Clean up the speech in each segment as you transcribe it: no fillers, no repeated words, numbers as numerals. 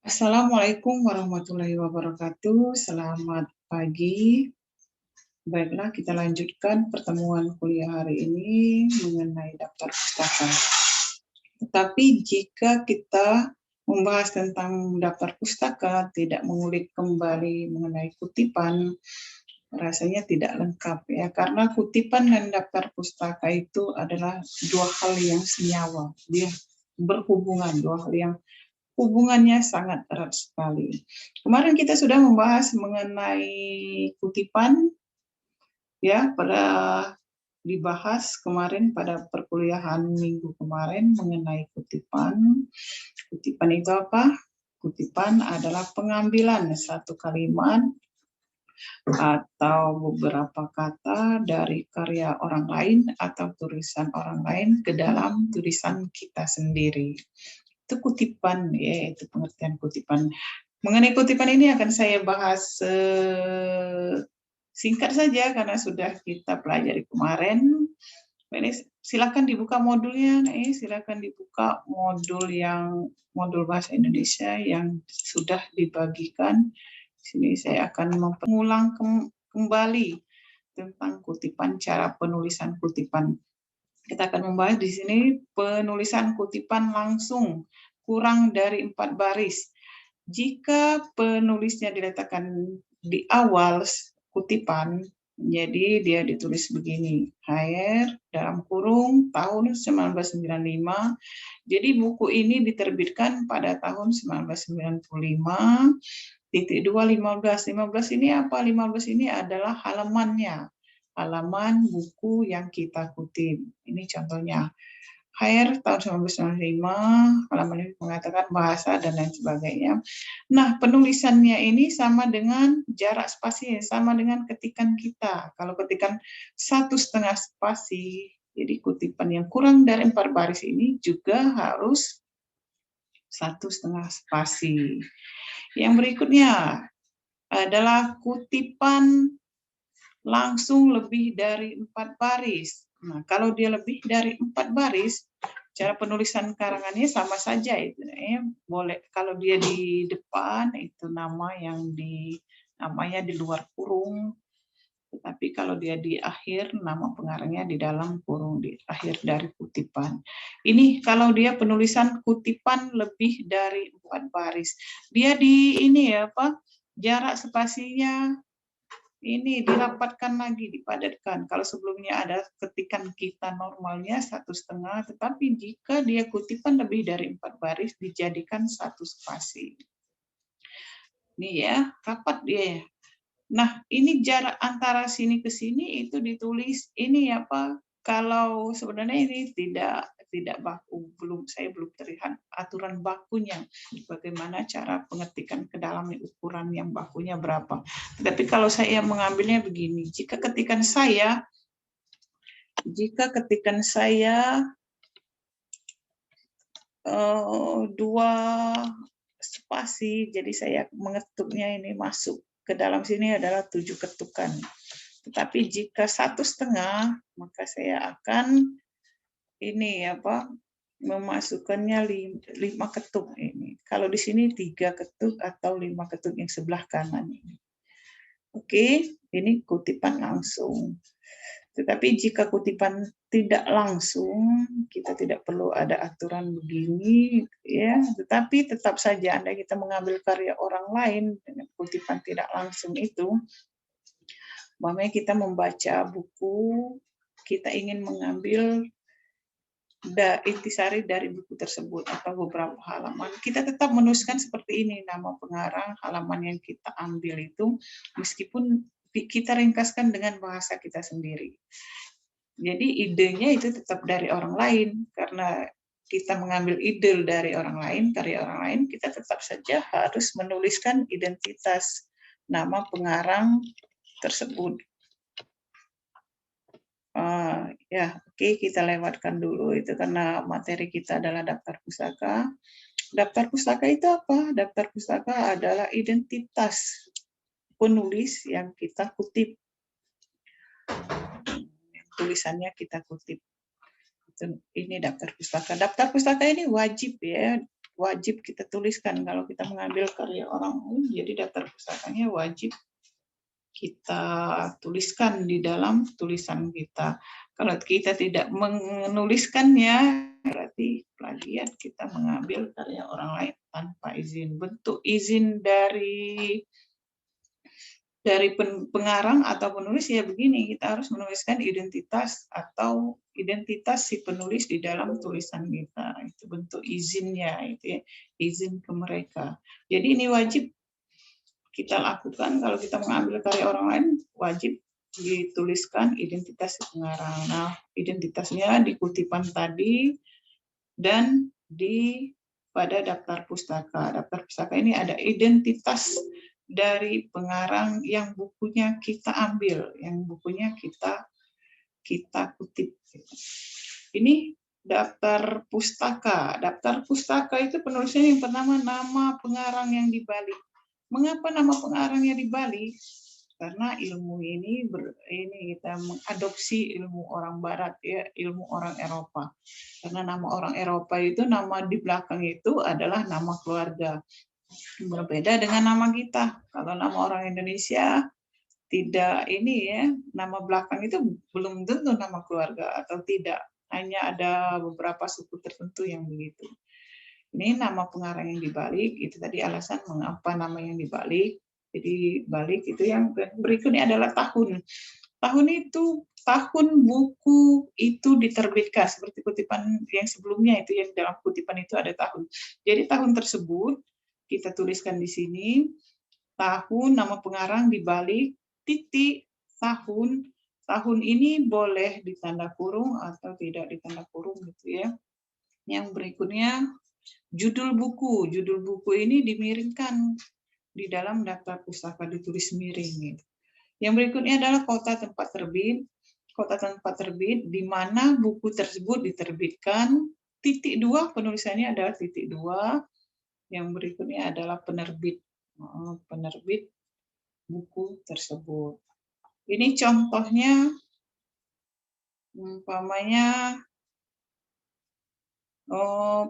Assalamualaikum warahmatullahi wabarakatuh. Selamat pagi. Baiklah, kita lanjutkan pertemuan kuliah hari ini mengenai daftar pustaka. Tetapi jika kita membahas tentang daftar pustaka, tidak mengulik kembali mengenai kutipan, rasanya tidak lengkap ya, karena kutipan dan daftar pustaka itu adalah dua hal yang senyawa. Dia berhubungan, dua hal yang hubungannya sangat erat sekali. Kemarin kita sudah membahas mengenai kutipan, ya, dibahas kemarin pada perkuliahan minggu kemarin mengenai kutipan. Kutipan itu apa? Kutipan adalah pengambilan satu kalimat atau beberapa kata dari karya orang lain atau tulisan orang lain ke dalam tulisan kita sendiri. Itu kutipan, ya, itu pengertian kutipan. Mengenai kutipan ini akan saya bahas singkat saja karena sudah kita pelajari kemarin. Ini silakan dibuka modulnya, silakan dibuka modul bahasa Indonesia yang sudah dibagikan. Sini saya akan mengulang kembali tentang kutipan, cara penulisan kutipan. Kita akan membahas di sini penulisan kutipan langsung kurang dari 4 baris. Jika penulisnya diletakkan di awal kutipan, jadi dia ditulis begini, HR dalam kurung tahun 1995. Jadi buku ini diterbitkan pada tahun 1995. Titik 2, 15. 15 ini apa? 15 ini adalah halamannya. Halaman buku yang kita kutip. Ini contohnya. HR tahun 1995, halaman ini mengatakan bahasa dan lain sebagainya. Nah, penulisannya ini sama dengan jarak spasi, sama dengan ketikan kita. Kalau ketikan 1,5 spasi, jadi kutipan yang kurang dari 4 baris ini juga harus 1,5 spasi. Yang berikutnya adalah kutipan langsung lebih dari 4 baris. Nah, kalau dia lebih dari 4 baris, cara penulisan karangannya sama saja itu. Boleh kalau dia di depan itu namanya di luar kurung. Tetapi kalau dia di akhir, nama pengarangnya di dalam kurung, di akhir dari kutipan. Ini kalau dia penulisan kutipan lebih dari 4 baris. Dia jarak spasinya ini dirapatkan lagi, dipadatkan. Kalau sebelumnya ada ketikan kita normalnya 1,5, tetapi jika dia kutipan lebih dari 4 baris, dijadikan 1 spasi. Ini ya, rapat dia. Nah, ini jarak antara sini ke sini itu ditulis ini apa? Kalau sebenarnya ini tidak baku, saya belum terlihat aturan bakunya, bagaimana cara pengetikan ke dalam ukuran yang bakunya berapa. Tapi kalau saya mengambilnya begini, jika ketikan saya 2 spasi, jadi saya mengetuknya ini masuk ke dalam sini adalah 7 ketukan. Tetapi jika 1,5, maka saya akan memasukkannya 5 ketuk ini. Kalau di sini 3 ketuk atau 5 ketuk yang sebelah kanan ini. Oke, ini kutipan langsung. Tetapi jika kutipan tidak langsung, kita tidak perlu ada aturan begini, ya. Tetapi tetap saja Anda kita mengambil karya orang lain dengan kutipan tidak langsung itu, umpamanya kita membaca buku, kita ingin mengambil intisari dari buku tersebut atau beberapa halaman, kita tetap menuliskan seperti ini, nama pengarang, halaman yang kita ambil itu, meskipun kita ringkaskan dengan bahasa kita sendiri. Jadi idenya itu tetap dari orang lain, karena kita mengambil ide dari orang lain, karya orang lain, kita tetap saja harus menuliskan identitas nama pengarang tersebut. Oke, kita lewatkan dulu itu karena materi kita adalah daftar pustaka. Daftar pustaka itu apa? Daftar pustaka adalah identitas penulis yang kita kutip. Tulisannya kita kutip. Ini daftar pustaka. Daftar pustaka ini wajib ya wajib kita tuliskan kalau kita mengambil karya orang lain. Jadi daftar pustakanya wajib kita tuliskan di dalam tulisan kita. Kalau kita tidak menuliskannya, berarti plagiat, kita mengambil karya orang lain tanpa izin. Bentuk izin dari pengarang atau penulis ya begini, kita harus menuliskan identitas atau identitas si penulis di dalam tulisan kita. Itu bentuk izinnya, itu ya, izin ke mereka. Jadi ini wajib kita lakukan kalau kita mengambil karya orang lain, wajib dituliskan identitas si pengarang. Nah, identitasnya di kutipan tadi dan pada daftar pustaka. Daftar pustaka ini ada identitas dari pengarang yang bukunya kita ambil, yang bukunya kita kutip. Ini daftar pustaka. Daftar pustaka itu penulisnya yang pertama nama pengarang yang dibalik. Mengapa nama pengarangnya dibalik? Karena ilmu ini kita mengadopsi ilmu orang Barat ya, ilmu orang Eropa. Karena nama orang Eropa itu nama di belakang itu adalah nama keluarga. Berbeda dengan nama kita. Kalau nama orang Indonesia tidak nama belakang itu belum tentu nama keluarga atau tidak. Hanya ada beberapa suku tertentu yang begitu. Ini nama pengarang yang dibalik, itu tadi alasan mengapa nama yang dibalik. Jadi balik itu yang berikutnya adalah tahun. Tahun itu tahun buku itu diterbitkan seperti kutipan yang sebelumnya itu yang dalam kutipan itu ada tahun. Jadi tahun tersebut kita tuliskan di sini tahun nama pengarang dibalik titik tahun. Tahun ini boleh ditanda kurung atau tidak ditanda kurung gitu ya. Yang berikutnya judul buku. Judul buku ini dimiringkan di dalam daftar pustaka, ditulis miring. Gitu. Yang berikutnya adalah kota tempat terbit. Kota tempat terbit di mana buku tersebut diterbitkan. Titik 2 penulisannya adalah titik 2. Yang berikutnya adalah penerbit. Penerbit buku tersebut. Ini contohnya, umpamanya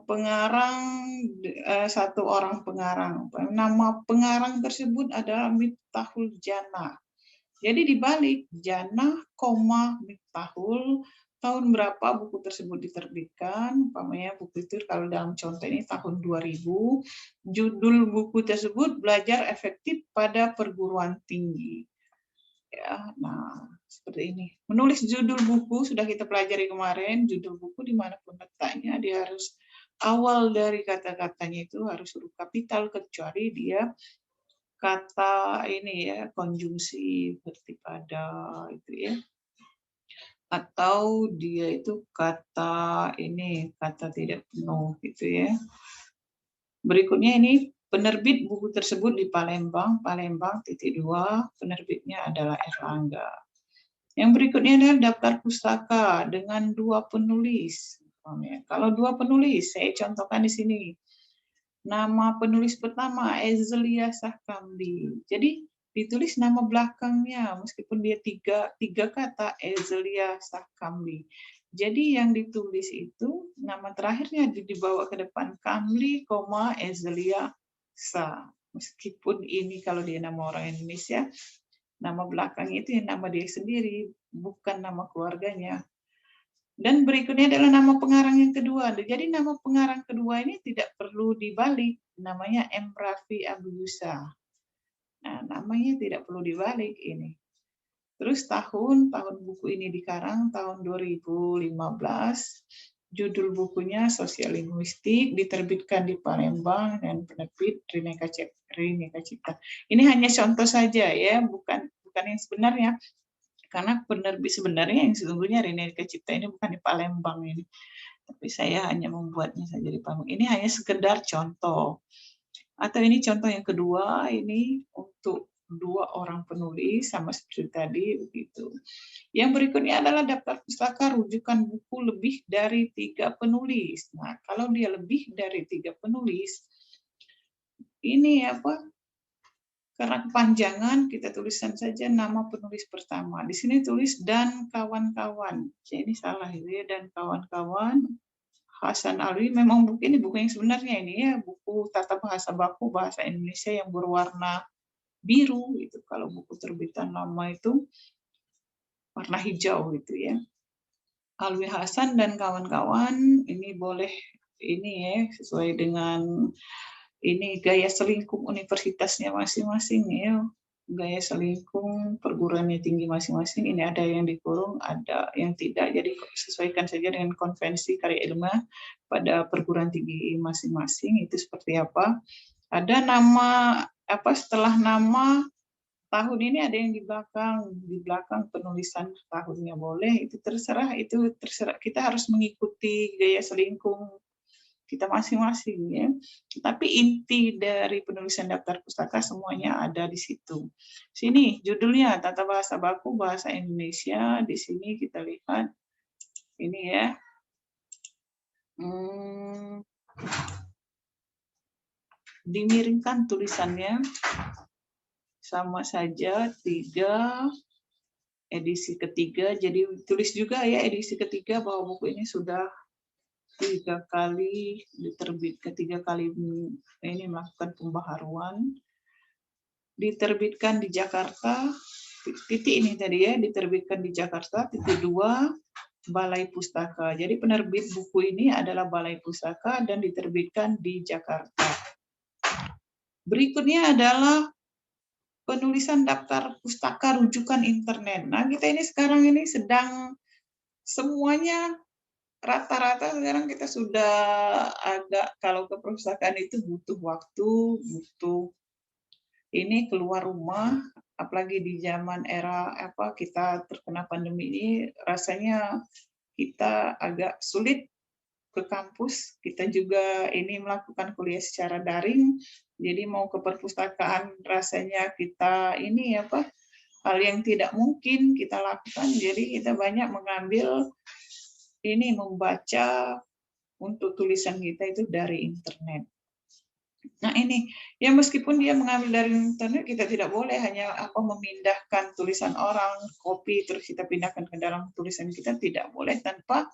pengarang, satu orang pengarang. Nama pengarang tersebut adalah Miftahul Jannah. Jadi dibalik Jannah, Miftahul, tahun berapa buku tersebut diterbitkan. Umpamanya buku itu kalau dalam contoh ini tahun 2000. Judul buku tersebut belajar efektif pada perguruan tinggi. Ya, nah seperti ini. Menulis judul buku sudah kita pelajari kemarin. Judul buku dimanapun letaknya dia harus awal dari kata-katanya itu harus huruf kapital kecuali dia kata ini ya konjungsi seperti pada itu ya. Atau dia itu kata tidak penuh gitu ya. Berikutnya ini penerbit buku tersebut di Palembang, titik 2, penerbitnya adalah Erlangga. Yang berikutnya adalah daftar pustaka dengan 2 penulis. Kalau 2 penulis, saya contohkan di sini. Nama penulis pertama Ezelia Sahkamli. Jadi ditulis nama belakangnya meskipun dia tiga kata Ezelia Sahkamli. Jadi yang ditulis itu nama terakhirnya dibawa ke depan Kamli, Ezelia Sa. Meskipun ini kalau dia nama orang Indonesia, nama belakang itu yang nama dia sendiri, bukan nama keluarganya. Dan berikutnya adalah nama pengarang yang kedua. Jadi nama pengarang kedua ini tidak perlu dibalik. Namanya M. Rafi Abu Yusa. Nah, namanya tidak perlu dibalik ini. Terus tahun buku ini dikarang tahun 2015. Judul bukunya Sosial Linguistik, diterbitkan di Palembang dan penerbit Rineka Cipta. Ini hanya contoh saja ya, bukan yang sebenarnya. Karena penerbit sebenarnya yang sesungguhnya Rineka Cipta ini bukan di Palembang ini. Tapi saya hanya membuatnya saja di Palembang. Ini hanya sekedar contoh. Atau ini contoh yang kedua, ini untuk 2 orang penulis sama seperti tadi begitu. Yang berikutnya adalah daftar pustaka rujukan buku lebih dari 3 penulis. Nah, kalau dia lebih dari 3 penulis, ini karena kepanjangan kita tuliskan saja nama penulis pertama. Di sini tulis dan kawan-kawan. Jadi ini salah itu ya, dan kawan-kawan. Hasan Alwi, memang buku ini buku yang sebenarnya ini ya, buku Tata Bahasa Baku Bahasa Indonesia yang berwarna biru itu. Kalau buku terbitan lama itu warna hijau gitu ya. Alwi Hasan dan kawan-kawan ini boleh ini ya sesuai dengan ini gaya selingkuh universitasnya masing-masing ya. Gaya selingkuh perguruannya tinggi masing-masing. Ini ada yang dikurung, ada yang tidak. Jadi sesuaikan saja dengan konvensi karya ilmiah pada perguruan tinggi masing-masing itu seperti apa. Ada nama apa setelah nama tahun ini ada yang di belakang penulisan tahunnya boleh, itu terserah kita harus mengikuti gaya selingkuh kita masing-masing ya. Tapi inti dari penulisan daftar pustaka semuanya ada di situ. Sini judulnya Tata Bahasa Baku Bahasa Indonesia. Di sini kita lihat ini ya. Dimiringkan tulisannya sama saja 3 edisi ketiga. Jadi tulis juga ya edisi ketiga bahwa buku ini sudah 3 kali diterbitkan, 3 kali ini melakukan pembaharuan. Diterbitkan di Jakarta, titik ini tadi ya, diterbitkan di Jakarta, titik 2, Balai Pustaka. Jadi penerbit buku ini adalah Balai Pustaka dan diterbitkan di Jakarta. Berikutnya adalah penulisan daftar pustaka rujukan internet. Nah, kita ini sekarang ini sedang semuanya rata-rata sekarang kita sudah agak kalau ke perpustakaan itu butuh waktu, butuh ini keluar rumah, apalagi di zaman era apa kita terkena pandemi ini rasanya kita agak sulit ke kampus. Kita juga ini melakukan kuliah secara daring. Jadi mau ke perpustakaan rasanya kita ini apa hal yang tidak mungkin kita lakukan. Jadi kita banyak mengambil ini membaca untuk tulisan kita itu dari internet. Nah ini, ya meskipun dia mengambil dari internet, kita tidak boleh hanya apa memindahkan tulisan orang, copy terus kita pindahkan ke dalam tulisan kita, tidak boleh tanpa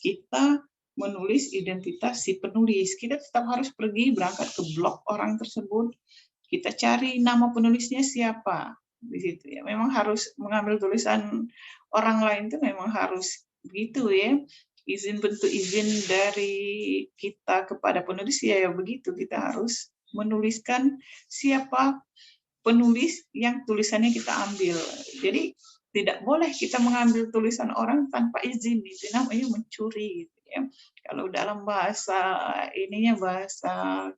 kita menulis identitas si penulis. Kita tetap harus pergi berangkat ke blog orang tersebut, kita cari nama penulisnya siapa di situ ya. Memang harus mengambil tulisan orang lain itu memang harus begitu ya. Bentuk izin dari kita kepada penulis ya begitu, kita harus menuliskan siapa penulis yang tulisannya kita ambil. Jadi tidak boleh kita mengambil tulisan orang tanpa izin, itu namanya mencuri gitu ya. Kalau dalam bahasa ininya bahasa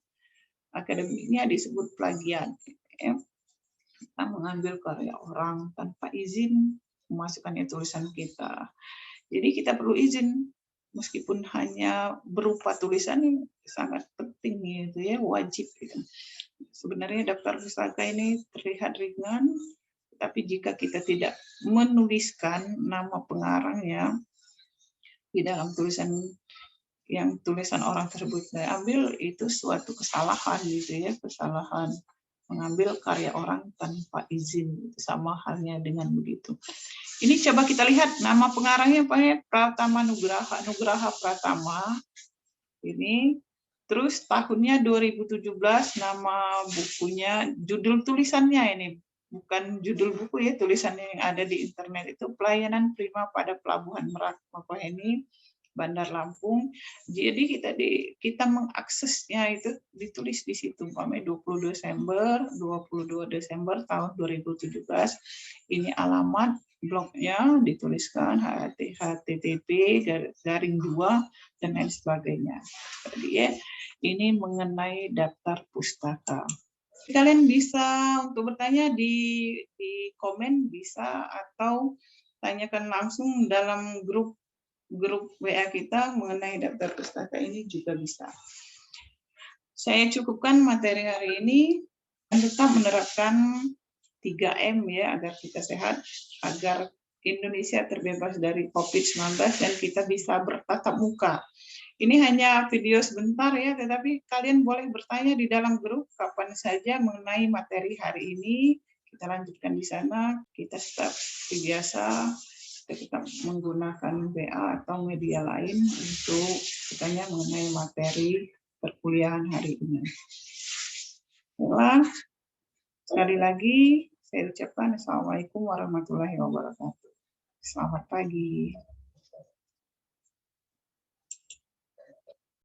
akademiknya disebut plagiat gitu ya. Kita mengambil karya orang tanpa izin memasukkannya tulisan kita. Jadi kita perlu izin meskipun hanya berupa tulisan yang sangat penting gitu ya, wajib gitu. Sebenarnya daftar pustaka ini terlihat ringan, tapi jika kita tidak menuliskan nama pengarangnya di dalam tulisan yang tulisan orang tersebut ambil itu suatu kesalahan gitu ya, kesalahan mengambil karya orang tanpa izin, sama halnya dengan begitu. Ini coba kita lihat nama pengarangnya Pak ya, Pratama Nugraha Pratama. Ini terus tahunnya 2017, nama bukunya, judul tulisannya ini bukan judul buku ya, tulisannya yang ada di internet itu Pelayanan Prima pada Pelabuhan Merak Bakauheni, Bandar Lampung. Jadi kita mengaksesnya itu ditulis di situ umpamanya 22 Desember tahun 2017. Ini alamat blognya dituliskan http://2 dan lain sebagainya. Jadi ya, ini mengenai daftar pustaka. Kalian bisa untuk bertanya di komen bisa atau tanyakan langsung dalam grup WA kita mengenai daftar pustaka ini juga bisa. Saya cukupkan materi hari ini dan tetap menerapkan 3M ya agar kita sehat, agar Indonesia terbebas dari COVID-19 dan kita bisa bertatap muka. Ini hanya video sebentar ya, tetapi kalian boleh bertanya di dalam grup kapan saja mengenai materi hari ini. Kita lanjutkan di sana, kita tetap biasa kita menggunakan WA atau media lain untuk bertanya mengenai materi perkuliahan hari ini. Baiklah, sekali lagi saya ucapkan Assalamualaikum warahmatullahi wabarakatuh. Selamat pagi.